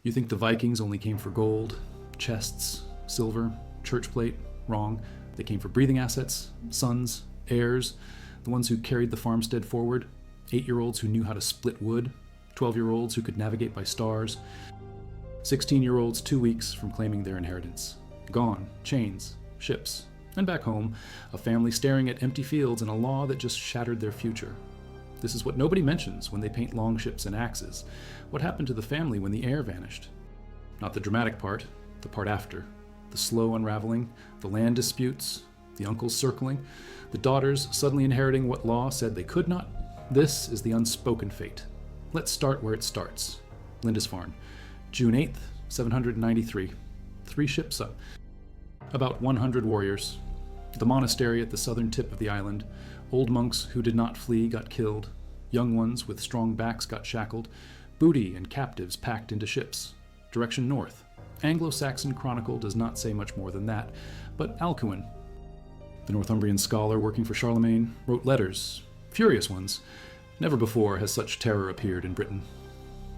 You think the Vikings only came for gold, chests, silver, church plate? Wrong. They came for breathing assets, sons, heirs, the ones who carried the farmstead forward, 8-year-olds who knew how to split wood, 12-year-olds who could navigate by stars, 16-year-olds 2 weeks from claiming their inheritance. Gone, chains, ships, and back home, a family staring at empty fields and a law that just shattered their future. This is what nobody mentions when they paint longships and axes. What happened to the family when the heir vanished? Not the dramatic part, the part after. The slow unraveling, the land disputes, the uncles circling, the daughters suddenly inheriting what law said they could not. This is the unspoken fate. Let's start where it starts. Lindisfarne, June 8th, 793. 3 ships up. About 100 warriors. The monastery at the southern tip of the island. Old monks who did not flee got killed. Young ones with strong backs got shackled. Booty and captives packed into ships. Direction north. Anglo-Saxon Chronicle does not say much more than that, but Alcuin, the Northumbrian scholar working for Charlemagne, wrote letters, furious ones. Never before has such terror appeared in Britain.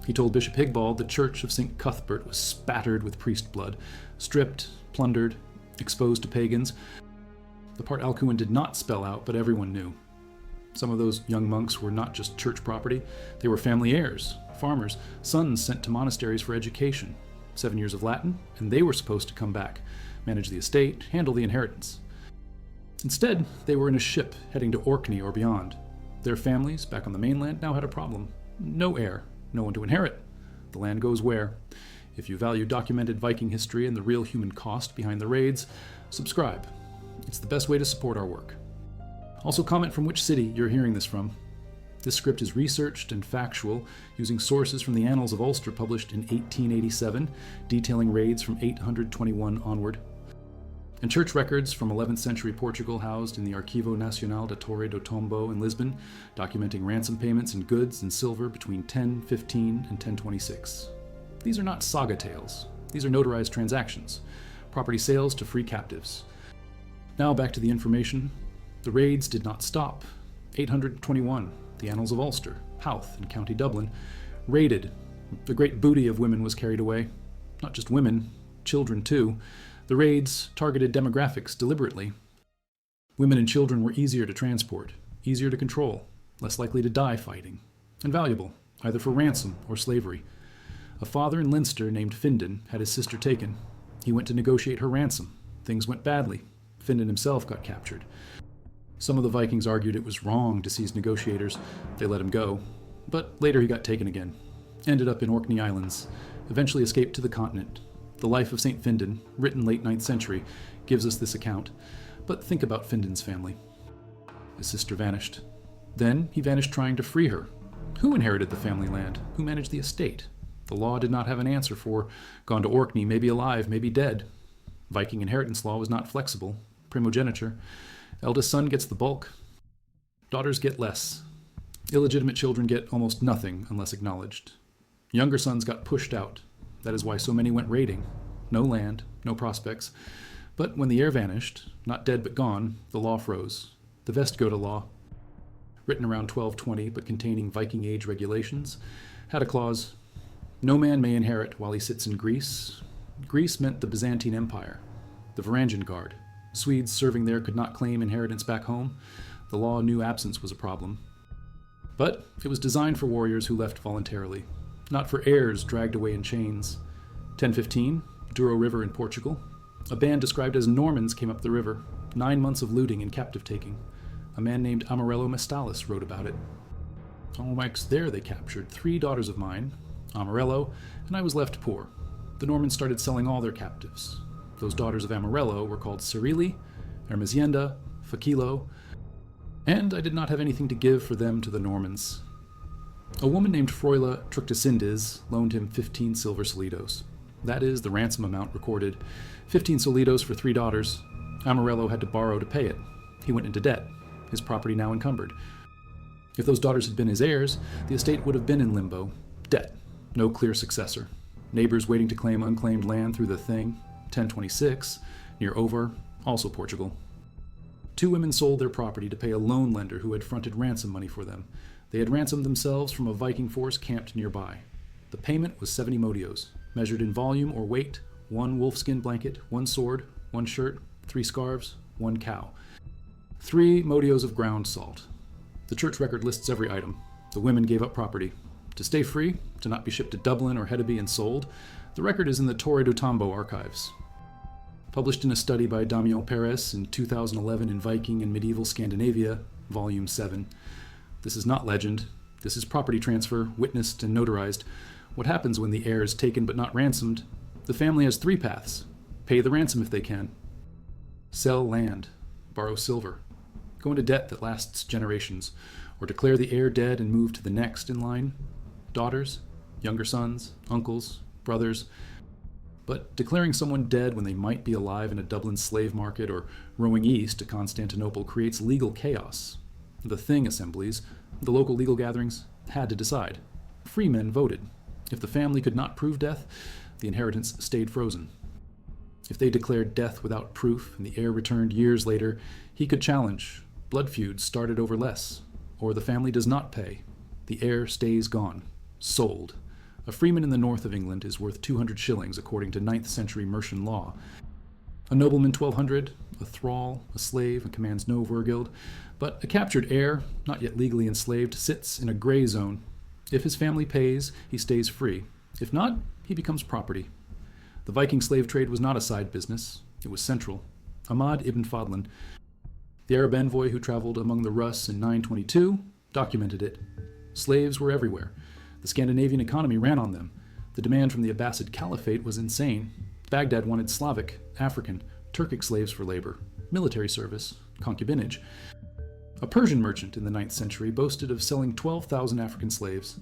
He told Bishop Higbald the church of St. Cuthbert was spattered with priest blood, stripped, plundered, exposed to pagans. The part Alcuin did not spell out, but everyone knew. Some of those young monks were not just church property, they were family heirs, farmers, sons sent to monasteries for education. 7 years of Latin, and they were supposed to come back, manage the estate, handle the inheritance. Instead, they were in a ship heading to Orkney or beyond. Their families, back on the mainland, now had a problem. No heir, no one to inherit. The land goes where? If you value documented Viking history and the real human cost behind the raids, subscribe. It's the best way to support our work. Also comment from which city you're hearing this from. This script is researched and factual, using sources from the Annals of Ulster published in 1887, detailing raids from 821 onward, and church records from 11th century Portugal housed in the Arquivo Nacional da Torre do Tombo in Lisbon, documenting ransom payments in goods and silver between 1015 and 1026. These are not saga tales. These are notarized transactions, property sales to free captives. Now back to the information. The raids did not stop. 821. The Annals of Ulster, Howth, and County Dublin, raided. The great booty of women was carried away. Not just women, children too. The raids targeted demographics deliberately. Women and children were easier to transport, easier to control, less likely to die fighting, and valuable, either for ransom or slavery. A father in Leinster named Findon had his sister taken. He went to negotiate her ransom. Things went badly. Findon himself got captured. Some of the Vikings argued it was wrong to seize negotiators. They let him go. But later he got taken again. Ended up in Orkney Islands. Eventually escaped to the continent. The life of St. Findon, written late 9th century, gives us this account. But think about Findon's family. His sister vanished. Then he vanished trying to free her. Who inherited the family land? Who managed the estate? The law did not have an answer for gone to Orkney, maybe alive, maybe dead. Viking inheritance law was not flexible. Primogeniture. Eldest son gets the bulk. Daughters get less. Illegitimate children get almost nothing unless acknowledged. Younger sons got pushed out. That is why so many went raiding. No land, no prospects. But when the heir vanished, not dead but gone, the law froze. The Vestgoda law, written around 1220 but containing Viking age regulations, had a clause, no man may inherit while he sits in Greece. Greece meant the Byzantine Empire, the Varangian Guard. Swedes serving there could not claim inheritance back home. The law knew absence was a problem. But it was designed for warriors who left voluntarily, not for heirs dragged away in chains. 1015, Douro River in Portugal. A band described as Normans came up the river. 9 months of looting and captive-taking. A man named Amarello Mestalis wrote about it. On Mike's there they captured 3 daughters of mine, Amarello, and I was left poor. The Normans started selling all their captives. Those daughters of Amarello were called Cirili, Ermesienda, Fakilo, and I did not have anything to give for them to the Normans. A woman named Froila Tructacindes loaned him 15 silver solidos. That is the ransom amount recorded. 15 solidos for 3 daughters. Amarello had to borrow to pay it. He went into debt, his property now encumbered. If those daughters had been his heirs, the estate would have been in limbo. Debt, no clear successor. Neighbors waiting to claim unclaimed land through the Thing. 1026, near Over, also Portugal. 2 women sold their property to pay a loan lender who had fronted ransom money for them. They had ransomed themselves from a Viking force camped nearby. The payment was 70 modios, measured in volume or weight: 1 wolfskin blanket, 1 sword, 1 shirt, 3 scarves, 1 cow. 3 modios of ground salt. The church record lists every item. The women gave up property. To stay free, to not be shipped to Dublin or Hedeby and sold, the record is in the Torre do Tombo archives. Published in a study by Damian Perez in 2011 in Viking and Medieval Scandinavia, Volume 7. This is not legend. This is property transfer, witnessed and notarized. What happens when the heir is taken but not ransomed? The family has 3 paths. Pay the ransom if they can. Sell land. Borrow silver. Go into debt that lasts generations. Or declare the heir dead and move to the next in line. Daughters, younger sons, uncles, brothers. But declaring someone dead when they might be alive in a Dublin slave market or rowing east to Constantinople creates legal chaos. The Thing assemblies, the local legal gatherings, had to decide. Free men voted. If the family could not prove death, the inheritance stayed frozen. If they declared death without proof and the heir returned years later, he could challenge. Blood feuds started over less. Or the family does not pay. The heir stays gone. Sold. A freeman in the north of England is worth 200 shillings according to 9th century Mercian law. A nobleman 1200, a thrall, a slave, and commands no wergild, but a captured heir, not yet legally enslaved, sits in a gray zone. If his family pays, he stays free. If not, he becomes property. The Viking slave trade was not a side business. It was central. Ahmad ibn Fadlan, the Arab envoy who traveled among the Rus in 922, documented it. Slaves were everywhere. The Scandinavian economy ran on them. The demand from the Abbasid Caliphate was insane. Baghdad wanted Slavic, African, Turkic slaves for labor, military service, concubinage. A Persian merchant in the 9th century boasted of selling 12,000 African slaves.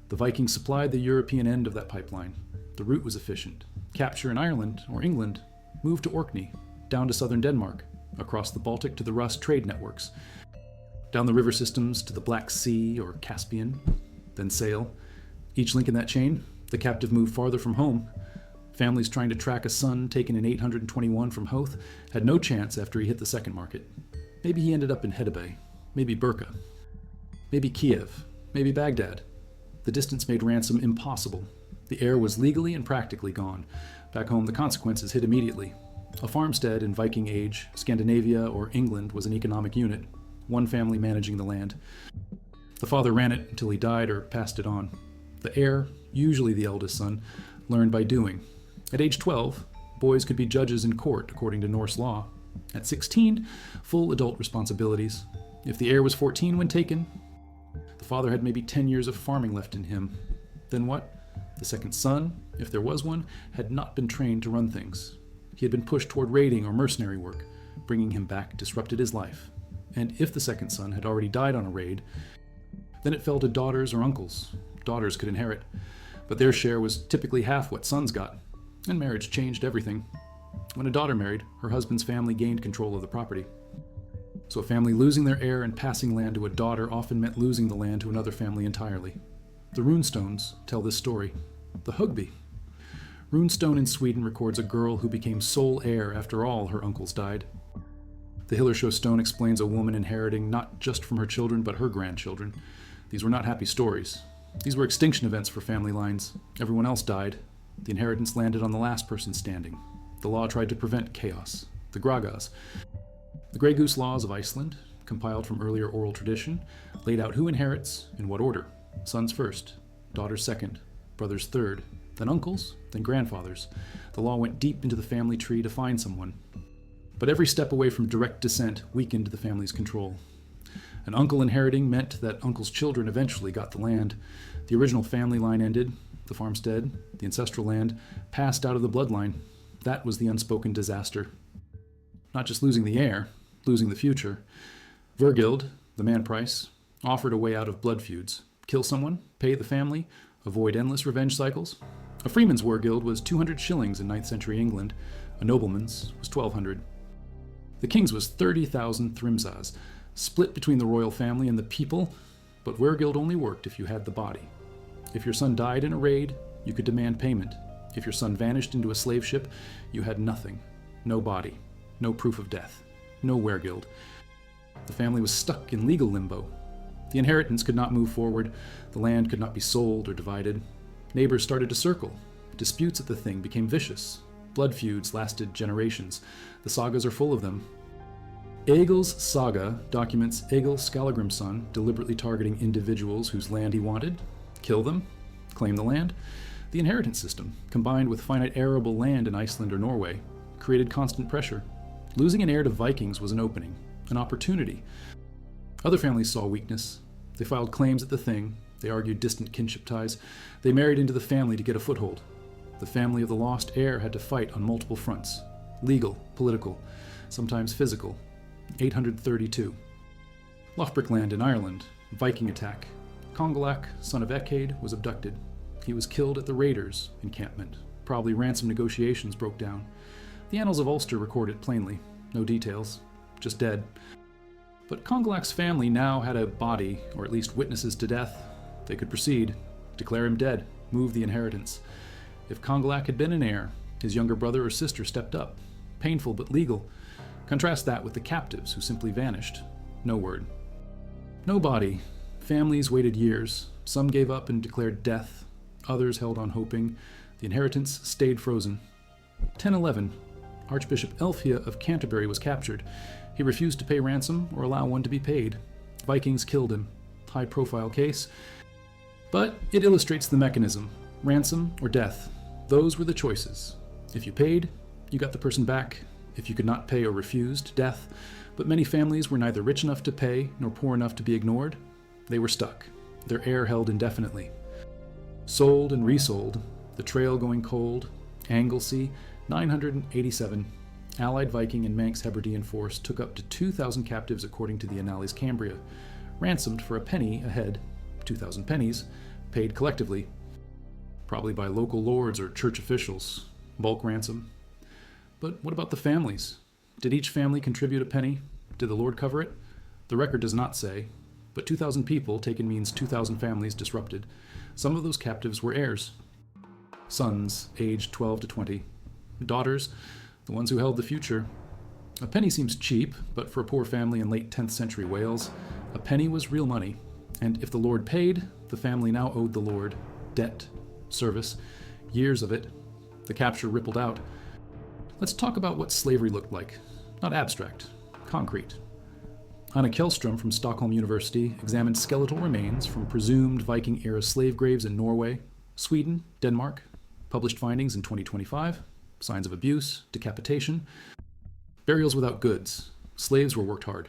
The Vikings supplied the European end of that pipeline. The route was efficient. Capture in Ireland or England, move to Orkney, down to southern Denmark, across the Baltic to the Rus trade networks, down the river systems to the Black Sea or Caspian, then sail. Each link in that chain, the captive moved farther from home. Families trying to track a son taken in 821 from Hoth had no chance after he hit the second market. Maybe he ended up in Hedeby, maybe Burqa, maybe Kiev, maybe Baghdad. The distance made ransom impossible. The heir was legally and practically gone. Back home, the consequences hit immediately. A farmstead in Viking age, Scandinavia, or England was an economic unit, one family managing the land. The father ran it until he died or passed it on. The heir, usually the eldest son, learned by doing. At age 12, boys could be judges in court according to Norse law. At 16, full adult responsibilities. If the heir was 14 when taken, the father had maybe 10 years of farming left in him. Then what? The second son, if there was one, had not been trained to run things. He had been pushed toward raiding or mercenary work. Bringing him back disrupted his life. And if the second son had already died on a raid, then it fell to daughters or uncles. Daughters could inherit, but their share was typically half what sons got, and marriage changed everything. When a daughter married, her husband's family gained control of the property. So a family losing their heir and passing land to a daughter often meant losing the land to another family entirely. The runestones tell this story. The Hugby. Runestone in Sweden records a girl who became sole heir after all her uncles died. The Hillershow stone explains a woman inheriting not just from her children but her grandchildren. These were not happy stories. These were extinction events for family lines. Everyone else died. The inheritance landed on the last person standing. The law tried to prevent chaos. The Gragas. The Grey Goose Laws of Iceland, compiled from earlier oral tradition, laid out who inherits, in what order. Sons first, daughters second, brothers third, then uncles, then grandfathers. The law went deep into the family tree to find someone. But every step away from direct descent weakened the family's control. An uncle inheriting meant that uncle's children eventually got the land. The original family line ended. The farmstead, the ancestral land, passed out of the bloodline. That was the unspoken disaster. Not just losing the heir, losing the future. Vergild, the man price, offered a way out of blood feuds. Kill someone, pay the family, avoid endless revenge cycles. A freeman's wergild was 200 shillings in 9th century England. A nobleman's was 1,200. The king's was 30,000 thrimsas, split between the royal family and the people, but wergild only worked if you had the body. If your son died in a raid, you could demand payment. If your son vanished into a slave ship, you had nothing. No body, no proof of death, no wergild. The family was stuck in legal limbo. The inheritance could not move forward. The land could not be sold or divided. Neighbors started to circle. Disputes at the Thing became vicious. Blood feuds lasted generations. The sagas are full of them. Egil's saga documents Egil Skallagrim's son deliberately targeting individuals whose land he wanted, kill them, claim the land. The inheritance system, combined with finite arable land in Iceland or Norway, created constant pressure. Losing an heir to Vikings was an opening, an opportunity. Other families saw weakness. They filed claims at the Thing. They argued distant kinship ties. They married into the family to get a foothold. The family of the lost heir had to fight on multiple fronts: legal, political, sometimes physical. 832. Loughbrickland in Ireland, Viking attack. Congalach, son of Eckhaid, was abducted. He was killed at the Raiders' encampment. Probably ransom negotiations broke down. The Annals of Ulster record it plainly. No details. Just dead. But Congalach's family now had a body, or at least witnesses to death. They could proceed, declare him dead, move the inheritance. If Congalach had been an heir, his younger brother or sister stepped up. Painful but legal. Contrast that with the captives who simply vanished. No word. No body. Families waited years. Some gave up and declared death. Others held on hoping. The inheritance stayed frozen. 1011. Archbishop Elfhia of Canterbury was captured. He refused to pay ransom or allow one to be paid. Vikings killed him. High-profile case. But it illustrates the mechanism. Ransom or death. Those were the choices. If you paid, you got the person back. If you could not pay or refused, death. But many families were neither rich enough to pay nor poor enough to be ignored. They were stuck, their heir held indefinitely. Sold and resold, the trail going cold. Anglesey, 987. Allied Viking and Manx Hebridean force took up to 2,000 captives according to the Annales Cambria, ransomed for a penny a head, 2,000 pennies, paid collectively, probably by local lords or church officials, bulk ransom. But what about the families? Did each family contribute a penny? Did the Lord cover it? The record does not say, but 2,000 people taken means 2,000 families disrupted. Some of those captives were heirs. Sons, aged 12 to 20. Daughters, the ones who held the future. A penny seems cheap, but for a poor family in late 10th century Wales, a penny was real money. And if the Lord paid, the family now owed the Lord debt, service, years of it. The capture rippled out. Let's talk about what slavery looked like. Not abstract, concrete. Anna Kjellström from Stockholm University examined skeletal remains from presumed Viking-era slave graves in Norway, Sweden, Denmark. Published findings in 2025. Signs of abuse, decapitation. Burials without goods. Slaves were worked hard.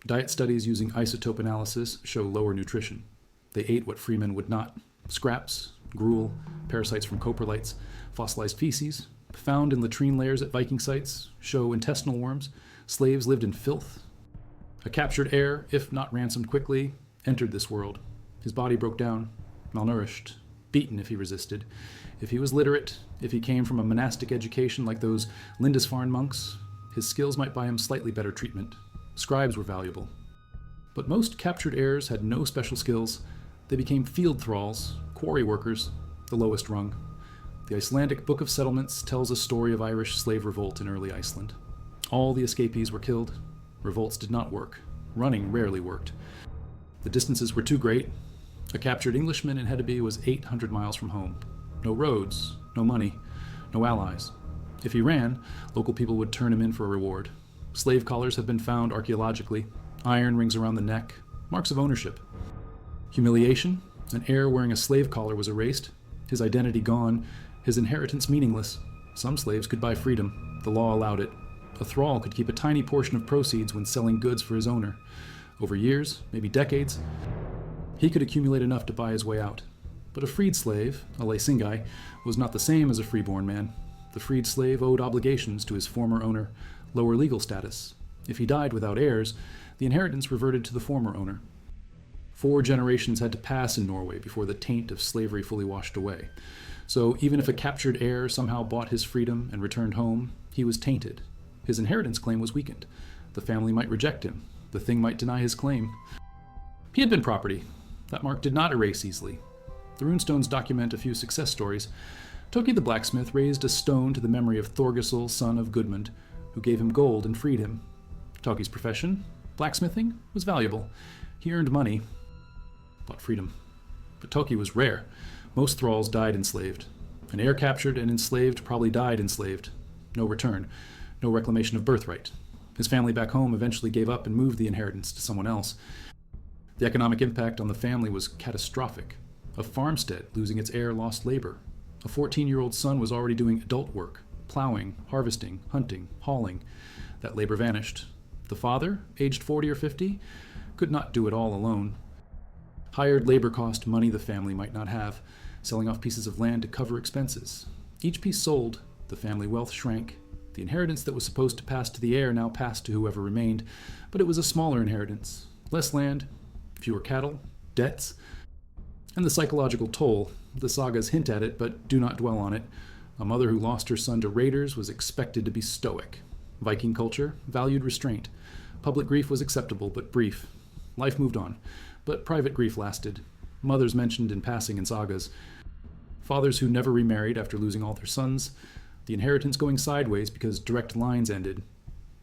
Diet studies using isotope analysis show lower nutrition. They ate what freemen would not. Scraps, gruel, parasites from coprolites, fossilized feces, found in latrine layers at Viking sites, show intestinal worms. Slaves lived in filth. A captured heir, if not ransomed quickly, entered this world. His body broke down, malnourished, beaten if he resisted. If he was literate, if he came from a monastic education like those Lindisfarne monks, his skills might buy him slightly better treatment. Scribes were valuable. But most captured heirs had no special skills. They became field thralls, quarry workers, the lowest rung. The Icelandic Book of Settlements tells a story of Irish slave revolt in early Iceland. All the escapees were killed. Revolts did not work. Running rarely worked. The distances were too great. A captured Englishman in Hedeby was 800 miles from home. No roads, no money, no allies. If he ran, local people would turn him in for a reward. Slave collars have been found archaeologically. Iron rings around the neck, marks of ownership. Humiliation, an heir wearing a slave collar was erased. His identity gone, his inheritance meaningless. Some slaves could buy freedom. The law allowed it. A thrall could keep a tiny portion of proceeds when selling goods for his owner. Over years, maybe decades, he could accumulate enough to buy his way out. But a freed slave, a leisingai, was not the same as a freeborn man. The freed slave owed obligations to his former owner, lower legal status. If he died without heirs, the inheritance reverted to the former owner. 4 generations had to pass in Norway before the taint of slavery fully washed away. So even if a captured heir somehow bought his freedom and returned home, he was tainted. His inheritance claim was weakened. The family might reject him. The thing might deny his claim. He had been property. That mark did not erase easily. The runestones document a few success stories. Toki the blacksmith raised a stone to the memory of Thorgisel, son of Gudmund, who gave him gold and freed him. Toki's profession, blacksmithing, was valuable. He earned money, bought freedom. But Toki was rare. Most thralls died enslaved. An heir captured and enslaved probably died enslaved. No return. No reclamation of birthright. His family back home eventually gave up and moved the inheritance to someone else. The economic impact on the family was catastrophic. A farmstead losing its heir lost labor. A 14-year-old son was already doing adult work, plowing, harvesting, hunting, hauling. That labor vanished. The father, aged 40 or 50, could not do it all alone. Hired labor cost money the family might not have, selling off pieces of land to cover expenses. Each piece sold, the family wealth shrank. The inheritance that was supposed to pass to the heir now passed to whoever remained, but it was a smaller inheritance. Less land, fewer cattle, debts, and the psychological toll. The sagas hint at it, but do not dwell on it. A mother who lost her son to raiders was expected to be stoic. Viking culture valued restraint. Public grief was acceptable, but brief. Life moved on, but private grief lasted. Mothers mentioned in passing in sagas. Fathers who never remarried after losing all their sons. The inheritance going sideways because direct lines ended.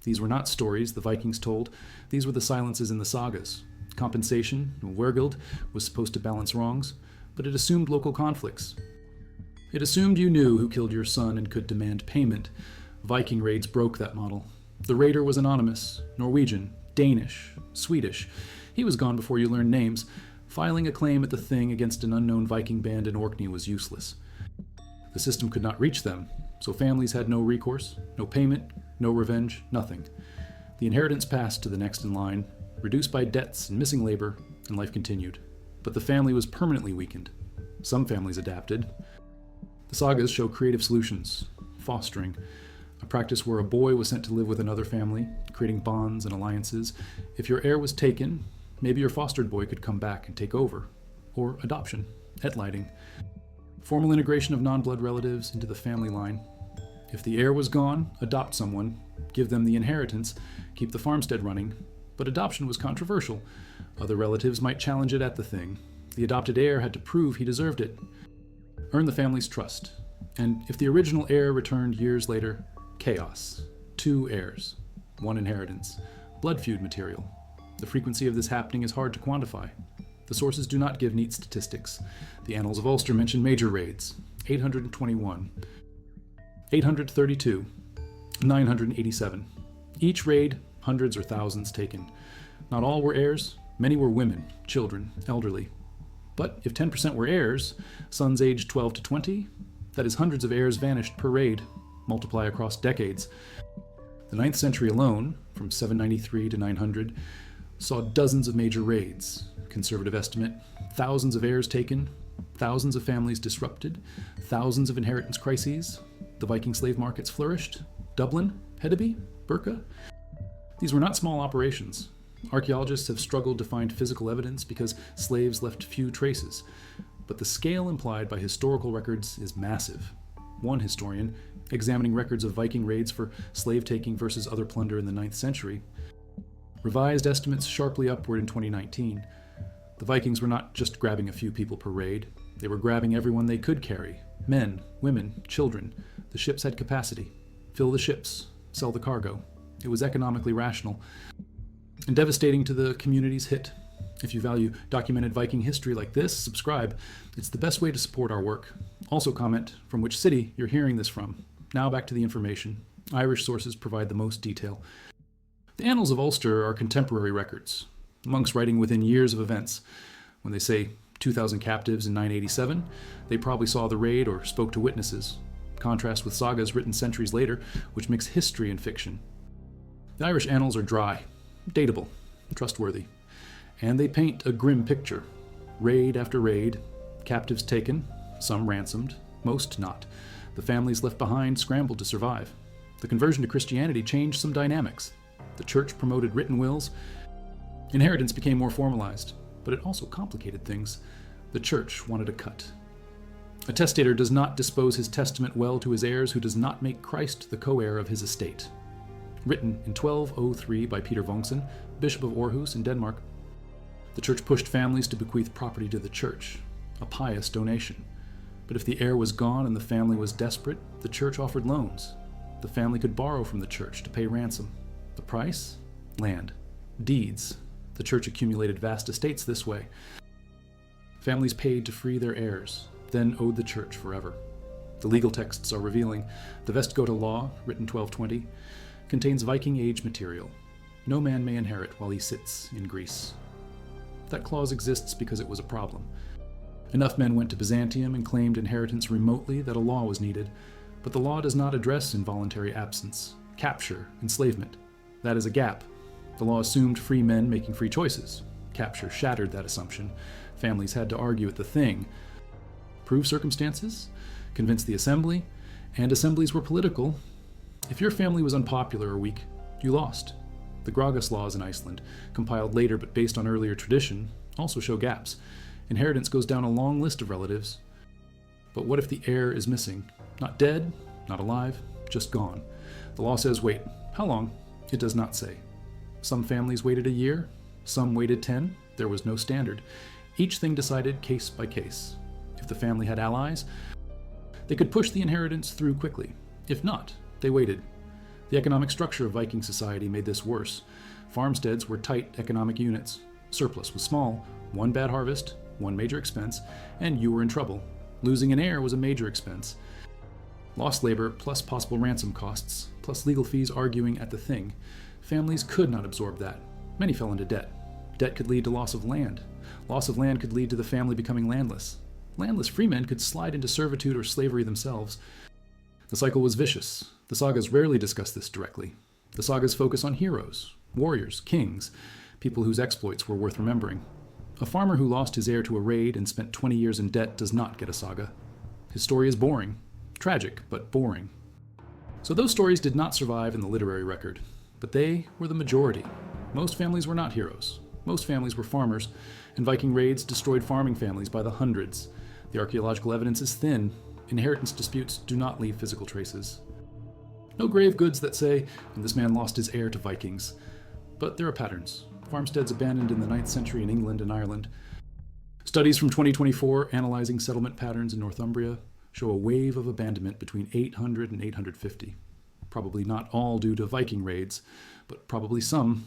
These were not stories the Vikings told. These were the silences in the sagas. Compensation, wergild, was supposed to balance wrongs, but it assumed local conflicts. It assumed you knew who killed your son and could demand payment. Viking raids broke that model. The raider was anonymous, Norwegian, Danish, Swedish. He was gone before you learned names. Filing a claim at the Thing against an unknown Viking band in Orkney was useless. The system could not reach them, so families had no recourse, no payment, no revenge, nothing. The inheritance passed to the next in line, reduced by debts and missing labor, and life continued. But the family was permanently weakened. Some families adapted. The sagas show creative solutions, fostering, a practice where a boy was sent to live with another family, creating bonds and alliances. If your heir was taken, maybe your fostered boy could come back and take over. Or adoption, etlighting. Formal integration of non-blood relatives into the family line. If the heir was gone, adopt someone, give them the inheritance, keep the farmstead running. But adoption was controversial. Other relatives might challenge it at the Thing. The adopted heir had to prove he deserved it. Earn the family's trust. And if the original heir returned years later, chaos. 2 heirs. 1 inheritance. Blood feud material. The frequency of this happening is hard to quantify. The sources do not give neat statistics. The Annals of Ulster mention major raids. 821. 832. 987. Each raid, hundreds or thousands taken. Not all were heirs. Many were women, children, elderly. But if 10% were heirs, sons aged 12 to 20, that is hundreds of heirs vanished per raid. Multiply across decades. The 9th century alone, from 793 to 900, saw dozens of major raids. Conservative estimate, thousands of heirs taken, thousands of families disrupted, thousands of inheritance crises. The Viking slave markets flourished. Dublin, Hedeby, Birka. These were not small operations. Archaeologists have struggled to find physical evidence because slaves left few traces. But the scale implied by historical records is massive. One historian, examining records of Viking raids for slave-taking versus other plunder in the 9th century, revised estimates sharply upward in 2019. The Vikings were not just grabbing a few people per raid. They were grabbing everyone they could carry. Men, women, children. The ships had capacity. Fill the ships. Sell the cargo. It was economically rational. And devastating to the communities hit. If you value documented Viking history like this, subscribe. It's the best way to support our work. Also comment from which city you're hearing this from. Now back to the information. Irish sources provide the most detail. The Annals of Ulster are contemporary records. Monks writing within years of events. When they say 2,000 captives in 987, they probably saw the raid or spoke to witnesses. Contrast with sagas written centuries later, which mix history and fiction. The Irish annals are dry, dateable, trustworthy. And they paint a grim picture. Raid after raid, captives taken, some ransomed, most not. The families left behind scrambled to survive. The conversion to Christianity changed some dynamics. The church promoted written wills. Inheritance became more formalized, but it also complicated things. The church wanted a cut. A testator does not dispose his testament well to his heirs who does not make Christ the co-heir of his estate. Written in 1203 by Peter Vongson, Bishop of Aarhus in Denmark, the church pushed families to bequeath property to the church, a pious donation. But if the heir was gone and the family was desperate, the church offered loans. The family could borrow from the church to pay ransom. The price? Land. Deeds. The church accumulated vast estates this way. Families paid to free their heirs, then owed the church forever. The legal texts are revealing. The Vestgota Law, written 1220, contains Viking age material. No man may inherit while he sits in Greece. That clause exists because it was a problem. Enough men went to Byzantium and claimed inheritance remotely that a law was needed, but the law does not address involuntary absence, capture, enslavement. That is a gap. The law assumed free men making free choices. Capture shattered that assumption. Families had to argue at the thing, prove circumstances, convince the assembly, and assemblies were political. If your family was unpopular or weak, you lost. The Grágás laws in Iceland, compiled later but based on earlier tradition, also show gaps. Inheritance goes down a long list of relatives. But what if the heir is missing? Not dead, not alive, just gone. The law says wait. How long? It does not say. Some families waited a year, some waited 10. There was no standard. Each thing decided case by case. If the family had allies, they could push the inheritance through quickly. If not, they waited. The economic structure of Viking society made this worse. Farmsteads were tight economic units. Surplus was small. One bad harvest, one major expense, and you were in trouble. Losing an heir was a major expense. Lost labor plus possible ransom costs, plus legal fees arguing at the thing. Families could not absorb that. Many fell into debt. Debt could lead to loss of land. Loss of land could lead to the family becoming landless. Landless freemen could slide into servitude or slavery themselves. The cycle was vicious. The sagas rarely discuss this directly. The sagas focus on heroes, warriors, kings, people whose exploits were worth remembering. A farmer who lost his heir to a raid and spent 20 years in debt does not get a saga. His story is boring. Tragic, but boring. So those stories did not survive in the literary record, but they were the majority. Most families were not heroes. Most families were farmers, and Viking raids destroyed farming families by the hundreds. The archaeological evidence is thin. Inheritance disputes do not leave physical traces. No grave goods that say, and this man lost his heir to Vikings. But there are patterns. Farmsteads abandoned in the 9th century in England and Ireland. Studies from 2024 analyzing settlement patterns in Northumbria show a wave of abandonment between 800 and 850. Probably not all due to Viking raids, but probably some.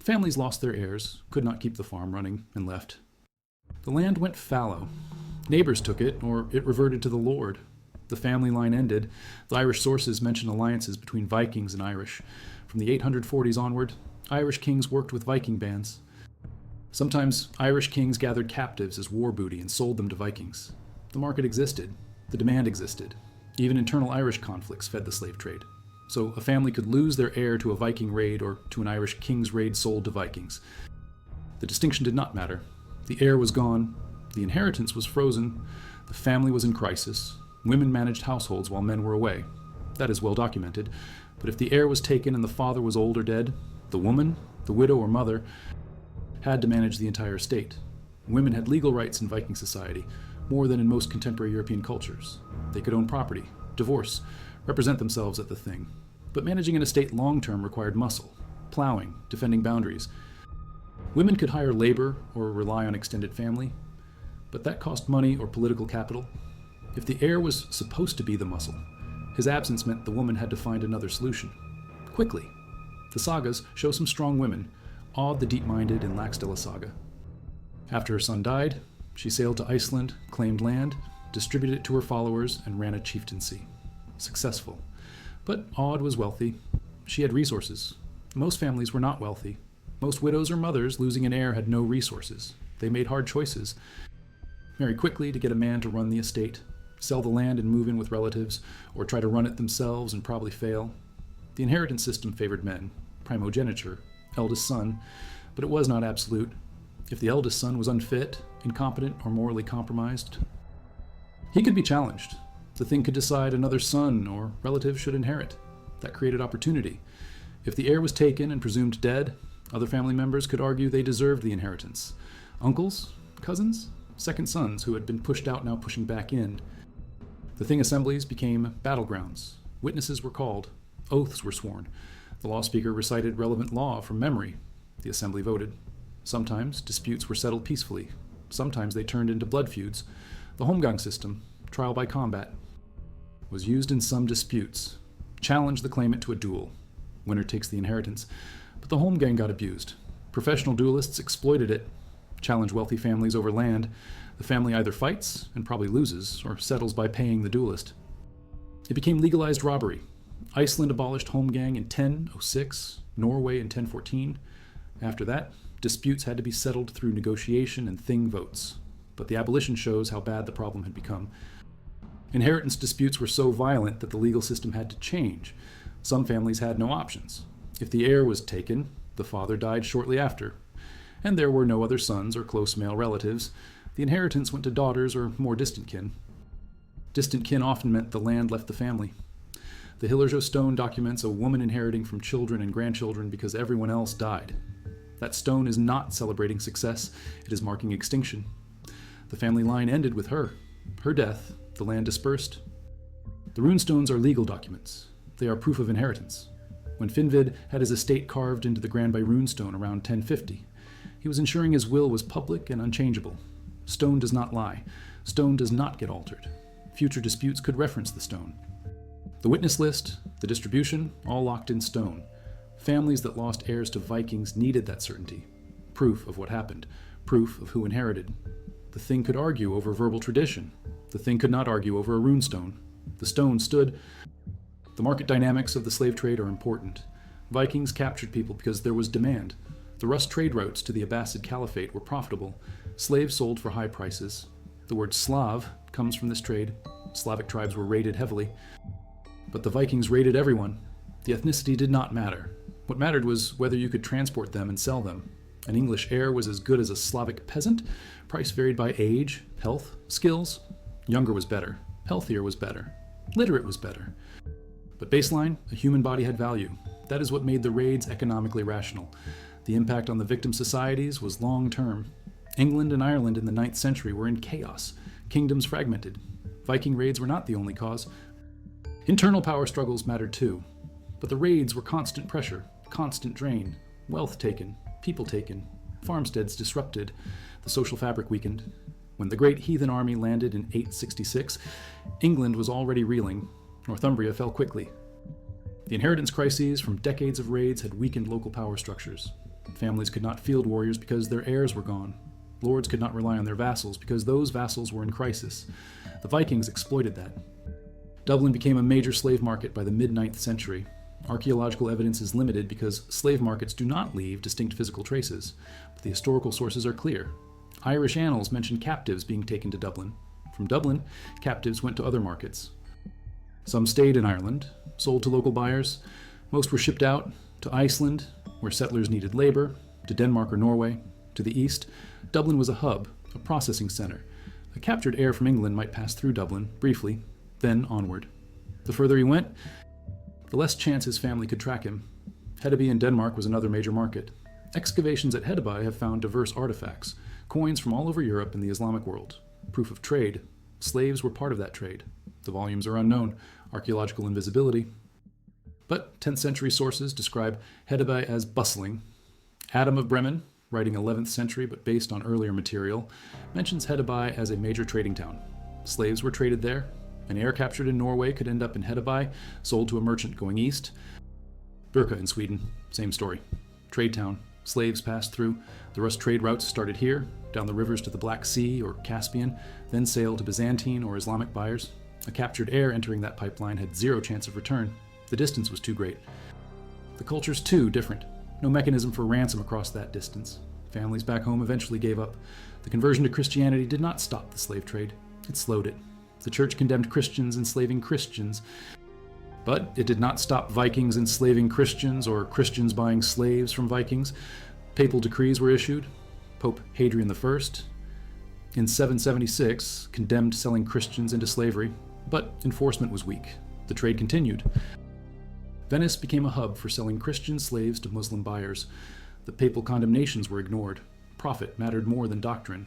Families lost their heirs, could not keep the farm running, and left. The land went fallow. Neighbors took it, or it reverted to the lord. The family line ended. The Irish sources mention alliances between Vikings and Irish. From the 840s onward, Irish kings worked with Viking bands. Sometimes Irish kings gathered captives as war booty and sold them to Vikings. The market existed. The demand existed. Even internal Irish conflicts fed the slave trade. So a family could lose their heir to a Viking raid or to an Irish king's raid sold to Vikings. The distinction did not matter. The heir was gone. The inheritance was frozen. The family was in crisis. Women managed households while men were away. That is well documented. But if the heir was taken and the father was old or dead, the woman, the widow or mother, had to manage the entire estate. Women had legal rights in Viking society, more than in most contemporary European cultures. They could own property, divorce, represent themselves at the thing. But managing an estate long-term required muscle, plowing, defending boundaries. Women could hire labor or rely on extended family, but that cost money or political capital. If the heir was supposed to be the muscle, his absence meant the woman had to find another solution. Quickly. The sagas show some strong women, Aud the Deep-Minded in Laxdæla saga. After her son died, she sailed to Iceland, claimed land, distributed it to her followers, and ran a chieftaincy. Successful. But Aud was wealthy. She had resources. Most families were not wealthy. Most widows or mothers losing an heir had no resources. They made hard choices. Marry quickly to get a man to run the estate, sell the land and move in with relatives, or try to run it themselves and probably fail. The inheritance system favored men, primogeniture, eldest son, but it was not absolute. If the eldest son was unfit, incompetent, or morally compromised, he could be challenged. The thing could decide another son or relative should inherit. That created opportunity. If the heir was taken and presumed dead, other family members could argue they deserved the inheritance. Uncles, cousins, second sons who had been pushed out now pushing back in. The thing assemblies became battlegrounds. Witnesses were called. Oaths were sworn. The law speaker recited relevant law from memory. The assembly voted. Sometimes disputes were settled peacefully. Sometimes they turned into blood feuds. The Holmgang system, trial by combat, was used in some disputes. Challenge the claimant to a duel. Winner takes the inheritance. But the Holmgang got abused. Professional duelists exploited it. Challenge wealthy families over land. The family either fights and probably loses, or settles by paying the duelist. It became legalized robbery. Iceland abolished holmgang in 1006, Norway in 1014. After that, disputes had to be settled through negotiation and thing votes. But the abolition shows how bad the problem had become. Inheritance disputes were so violent that the legal system had to change. Some families had no options. If the heir was taken, the father died shortly after, and there were no other sons or close male relatives. The inheritance went to daughters or more distant kin. Distant kin often meant the land left the family. The Hillerjo stone documents a woman inheriting from children and grandchildren because everyone else died. That stone is not celebrating success, it is marking extinction. The family line ended with her. Her death, the land dispersed. The runestones are legal documents. They are proof of inheritance. When Finnvid had his estate carved into the ground by runestone around 1050, he was ensuring his will was public and unchangeable. Stone does not lie. Stone does not get altered. Future disputes could reference the stone. The witness list, the distribution, all locked in stone. Families that lost heirs to Vikings needed that certainty. Proof of what happened. Proof of who inherited. The thing could argue over verbal tradition. The thing could not argue over a runestone. The stone stood. The market dynamics of the slave trade are important. Vikings captured people because there was demand. The Rus trade routes to the Abbasid Caliphate were profitable. Slaves sold for high prices. The word Slav comes from this trade. Slavic tribes were raided heavily. But the Vikings raided everyone. The ethnicity did not matter. What mattered was whether you could transport them and sell them. An English heir was as good as a Slavic peasant. Price varied by age, health, skills. Younger was better. Healthier was better. Literate was better. But baseline, a human body had value. That is what made the raids economically rational. The impact on the victim societies was long-term. England and Ireland in the 9th century were in chaos. Kingdoms fragmented. Viking raids were not the only cause. Internal power struggles mattered too. But the raids were constant pressure, constant drain, wealth taken, people taken, farmsteads disrupted, the social fabric weakened. When the great heathen army landed in 866, England was already reeling. Northumbria fell quickly. The inheritance crises from decades of raids had weakened local power structures. Families could not field warriors because their heirs were gone. Lords could not rely on their vassals because those vassals were in crisis. The Vikings exploited that. Dublin became a major slave market by the mid-9th century. Archaeological evidence is limited because slave markets do not leave distinct physical traces, but the historical sources are clear. Irish annals mention captives being taken to Dublin. From Dublin, captives went to other markets. Some stayed in Ireland, sold to local buyers. Most were shipped out to Iceland, where settlers needed labor, to Denmark or Norway. To the east, Dublin was a hub, a processing center. A captured heir from England might pass through Dublin, briefly, then onward. The further he went, the less chance his family could track him. Hedeby in Denmark was another major market. Excavations at Hedeby have found diverse artifacts, coins from all over Europe and the Islamic world. Proof of trade. Slaves were part of that trade. The volumes are unknown, archaeological invisibility. But 10th century sources describe Hedeby as bustling. Adam of Bremen, writing 11th century but based on earlier material, mentions Hedeby as a major trading town. Slaves were traded there. An heir captured in Norway could end up in Hedeby, sold to a merchant going east. Birka in Sweden, same story. Trade town. Slaves passed through. The Rus trade routes started here, down the rivers to the Black Sea or Caspian, then sailed to Byzantine or Islamic buyers. A captured heir entering that pipeline had zero chance of return. The distance was too great. The cultures, too, different. No mechanism for ransom across that distance. Families back home eventually gave up. The conversion to Christianity did not stop the slave trade. It slowed it. The church condemned Christians enslaving Christians. But it did not stop Vikings enslaving Christians or Christians buying slaves from Vikings. Papal decrees were issued. Pope Hadrian I, in 776, condemned selling Christians into slavery, but enforcement was weak. The trade continued. Venice became a hub for selling Christian slaves to Muslim buyers. The papal condemnations were ignored. Profit mattered more than doctrine.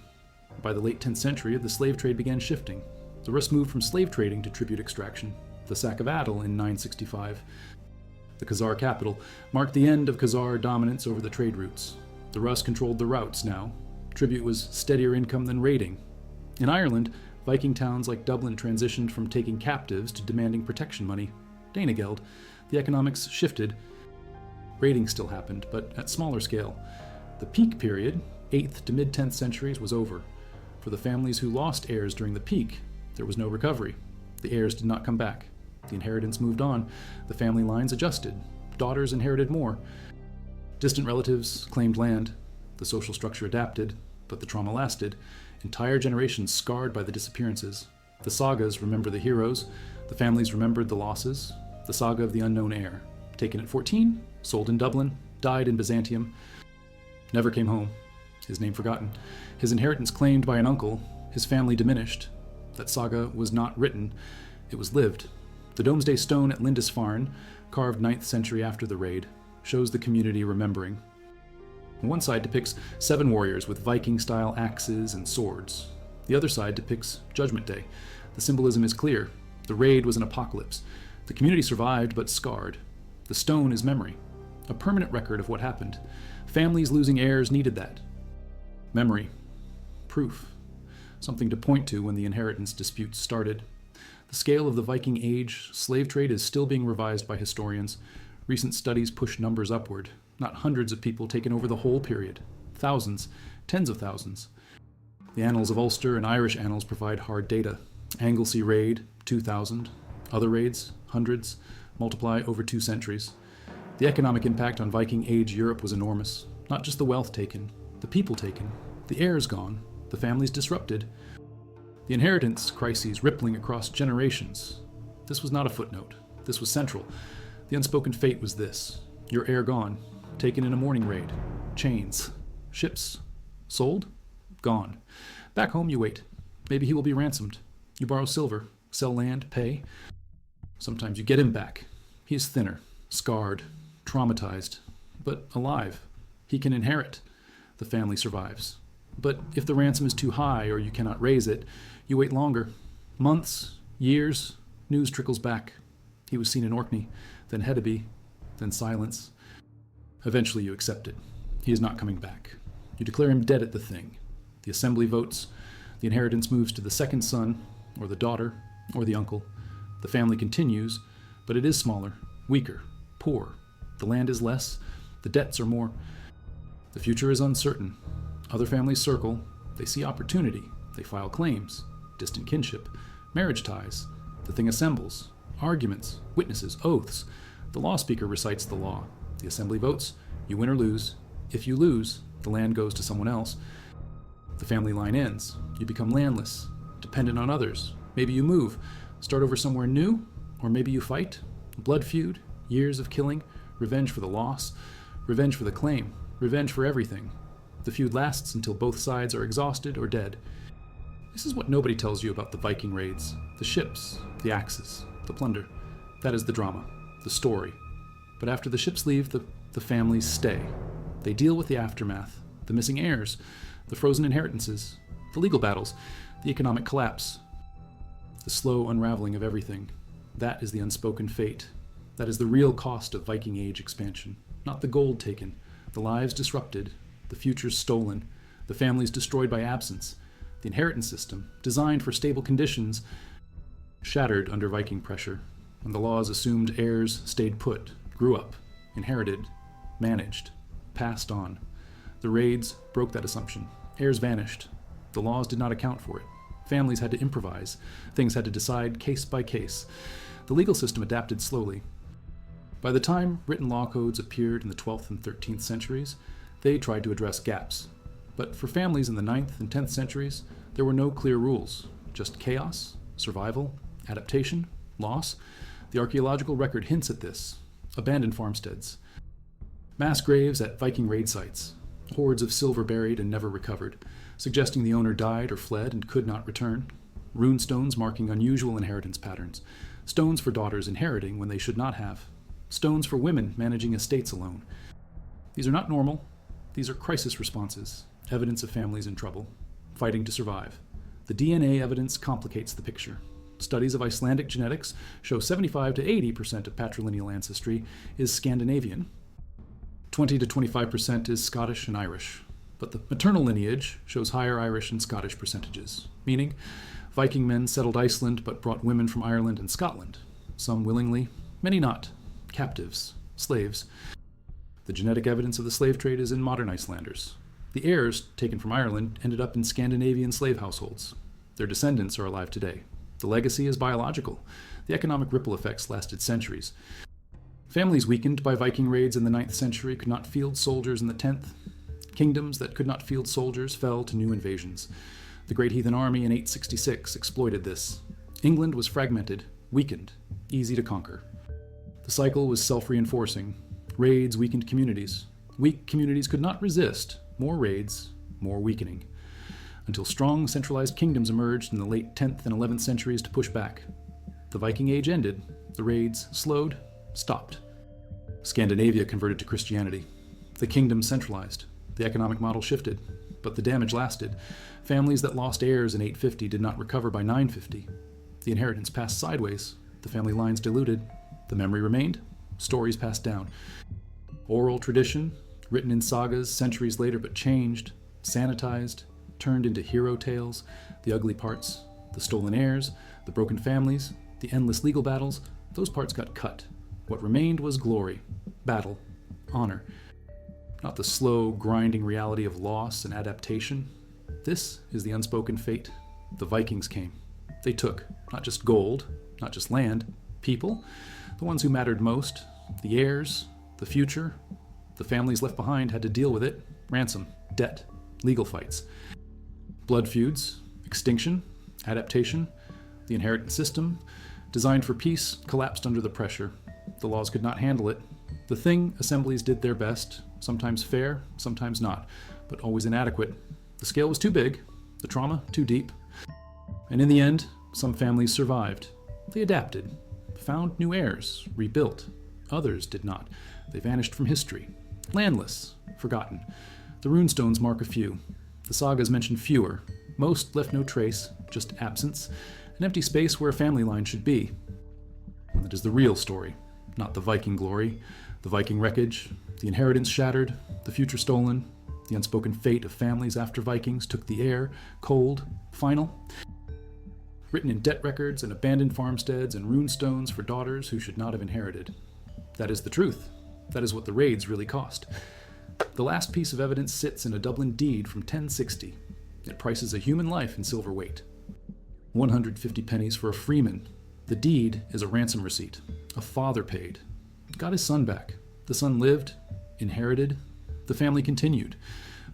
By the late 10th century, the slave trade began shifting. The Rus moved from slave trading to tribute extraction. The sack of Adel in 965, the Khazar capital, marked the end of Khazar dominance over the trade routes. The Rus controlled the routes now. Tribute was steadier income than raiding. In Ireland, Viking towns like Dublin transitioned from taking captives to demanding protection money. Danegeld. The economics shifted. Raiding still happened, but at smaller scale. The peak period, 8th to mid-10th centuries, was over. For the families who lost heirs during the peak, there was no recovery. The heirs did not come back. The inheritance moved on. The family lines adjusted. Daughters inherited more. Distant relatives claimed land. The social structure adapted, but the trauma lasted. Entire generations scarred by the disappearances. The sagas remember the heroes. The families remembered the losses. The saga of the unknown heir. Taken at 14, sold in Dublin, died in Byzantium. Never came home. His name forgotten. His inheritance claimed by an uncle. His family diminished. That saga was not written. It was lived. The Domesday Stone at Lindisfarne, carved 9th century after the raid, shows the community remembering. One side depicts 7 warriors with Viking-style axes and swords. The other side depicts Judgment Day. The symbolism is clear. The raid was an apocalypse. The community survived, but scarred. The stone is memory, a permanent record of what happened. Families losing heirs needed that. Memory. Proof. Something to point to when the inheritance disputes started. The scale of the Viking Age slave trade is still being revised by historians. Recent studies push numbers upward. Not hundreds of people taken over the whole period. Thousands, tens of thousands. The annals of Ulster and Irish annals provide hard data. Anglesey raid, 2,000. Other raids, hundreds. Multiply over 2 centuries. The economic impact on Viking Age Europe was enormous. Not just the wealth taken, the people taken, the heirs gone, the families disrupted. The inheritance crises rippling across generations. This was not a footnote. This was central. The unspoken fate was this. Your heir gone, taken in a morning raid. Chains. Ships. Sold? Gone. Back home you wait. Maybe he will be ransomed. You borrow silver, sell land, pay. Sometimes you get him back. He is thinner, scarred, traumatized, but alive. He can inherit. The family survives. But if the ransom is too high or you cannot raise it, you wait longer. Months, years, news trickles back. He was seen in Orkney, then Hedeby, then silence. Eventually you accept it. He is not coming back. You declare him dead at the thing. The assembly votes. The inheritance moves to the second son, or the daughter, or the uncle. The family continues, but it is smaller, weaker, poor. The land is less. The debts are more. The future is uncertain. Other families circle. They see opportunity. They file claims. Distant kinship. Marriage ties. The thing assembles. Arguments. Witnesses. Oaths. The law speaker recites the law. The assembly votes. You win or lose. If you lose, the land goes to someone else. The family line ends. You become landless, dependent on others. Maybe you move, start over somewhere new, or maybe you fight. Blood feud, years of killing, revenge for the loss, revenge for the claim, revenge for everything. The feud lasts until both sides are exhausted or dead. This is what nobody tells you about the Viking raids. The ships, the axes, the plunder. That is the drama, the story. But after the ships leave, the families stay. They deal with the aftermath, the missing heirs, the frozen inheritances, the legal battles, the economic collapse, the slow unraveling of everything. That is the unspoken fate. That is the real cost of Viking Age expansion. Not the gold taken, the lives disrupted, the futures stolen, the families destroyed by absence, the inheritance system, designed for stable conditions, shattered under Viking pressure, when the laws assumed heirs stayed put, grew up, inherited, managed, passed on. The raids broke that assumption. Heirs vanished. The laws did not account for it. Families had to improvise. Things had to decide case by case. The legal system adapted slowly. By the time written law codes appeared in the 12th and 13th centuries, they tried to address gaps. But for families in the 9th and 10th centuries, there were no clear rules. Just chaos, survival, adaptation, loss. The archaeological record hints at this. Abandoned farmsteads. Mass graves at Viking raid sites. Hoards of silver buried and never recovered, suggesting the owner died or fled and could not return. Rune stones marking unusual inheritance patterns. Stones for daughters inheriting when they should not have. Stones for women managing estates alone. These are not normal. These are crisis responses, evidence of families in trouble, fighting to survive. The DNA evidence complicates the picture. Studies of Icelandic genetics show 75 to 80% of patrilineal ancestry is Scandinavian. 20 to 25% is Scottish and Irish. But the maternal lineage shows higher Irish and Scottish percentages, meaning Viking men settled Iceland but brought women from Ireland and Scotland, some willingly, many not, captives, slaves. The genetic evidence of the slave trade is in modern Icelanders. The heirs, taken from Ireland, ended up in Scandinavian slave households. Their descendants are alive today. The legacy is biological. the economic ripple effects lasted centuries. Families weakened by Viking raids in the 9th century could not field soldiers in the 10th. Kingdoms that could not field soldiers fell to new invasions. The Great Heathen Army in 866 exploited this. England was fragmented, weakened, easy to conquer. The cycle was self-reinforcing. Raids weakened communities. Weak communities could not resist. More raids, more weakening. Until strong centralized kingdoms emerged in the late 10th and 11th centuries to push back. The Viking Age ended. The raids slowed, stopped. Scandinavia converted to Christianity. The kingdoms centralized. The economic model shifted, but the damage lasted. Families that lost heirs in 850 did not recover by 950. The inheritance passed sideways. The family lines diluted. The memory remained. Stories passed down. Oral tradition, written in sagas centuries later but changed, sanitized, turned into hero tales, the ugly parts, the stolen heirs, the broken families, the endless legal battles, those parts got cut. What remained was glory, battle, honor. Not the slow, grinding reality of loss and adaptation. This is the unspoken fate. The Vikings came. They took not just gold, not just land, people, the ones who mattered most, the heirs, the future. The families left behind had to deal with it. Ransom, debt, legal fights. Blood feuds, extinction, adaptation. The inheritance system, designed for peace, collapsed under the pressure. The laws could not handle it. The thing assemblies did their best, sometimes fair, sometimes not, but always inadequate. The scale was too big, the trauma too deep. And in the end, some families survived. They adapted, found new heirs, rebuilt. Others did not. They vanished from history. Landless, forgotten. The runestones mark a few. The sagas mention fewer. Most left no trace, just absence, an empty space where a family line should be. And that is the real story, not the Viking glory, the Viking wreckage, the inheritance shattered, the future stolen, the unspoken fate of families after Vikings took the air, cold, final. Written in debt records and abandoned farmsteads and runestones for daughters who should not have inherited. That is the truth. That is what the raids really cost. The last piece of evidence sits in a Dublin deed from 1060. It prices a human life in silver weight. 150 pennies for a freeman. The deed is a ransom receipt. A father paid. Got his son back. The son lived, inherited. The family continued.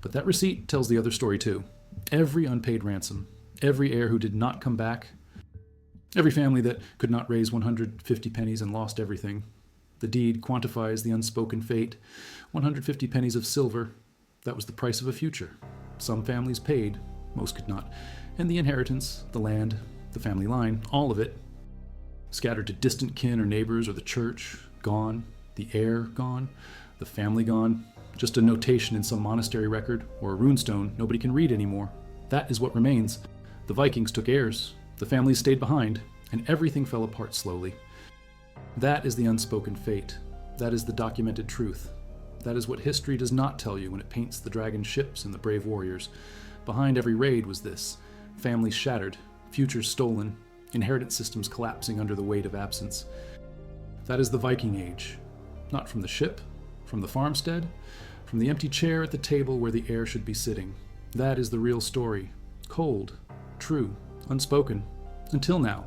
But that receipt tells the other story too. Every unpaid ransom. Every heir who did not come back. Every family that could not raise 150 pennies and lost everything. The deed quantifies the unspoken fate. 150 pennies of silver. That was the price of a future. Some families paid, most could not. And the inheritance, the land, the family line, all of it, scattered to distant kin or neighbors or the church, gone. The heir gone. The family gone. Just a notation in some monastery record or a runestone nobody can read anymore. That is what remains. The Vikings took heirs. The families stayed behind. And everything fell apart slowly. That is the unspoken fate. That is the documented truth. That is what history does not tell you when it paints the dragon ships and the brave warriors. Behind every raid was this. Families shattered, futures stolen, inheritance systems collapsing under the weight of absence. That is the Viking Age. Not from the ship, from the farmstead, from the empty chair at the table where the heir should be sitting. That is the real story. Cold, true, unspoken. Until now.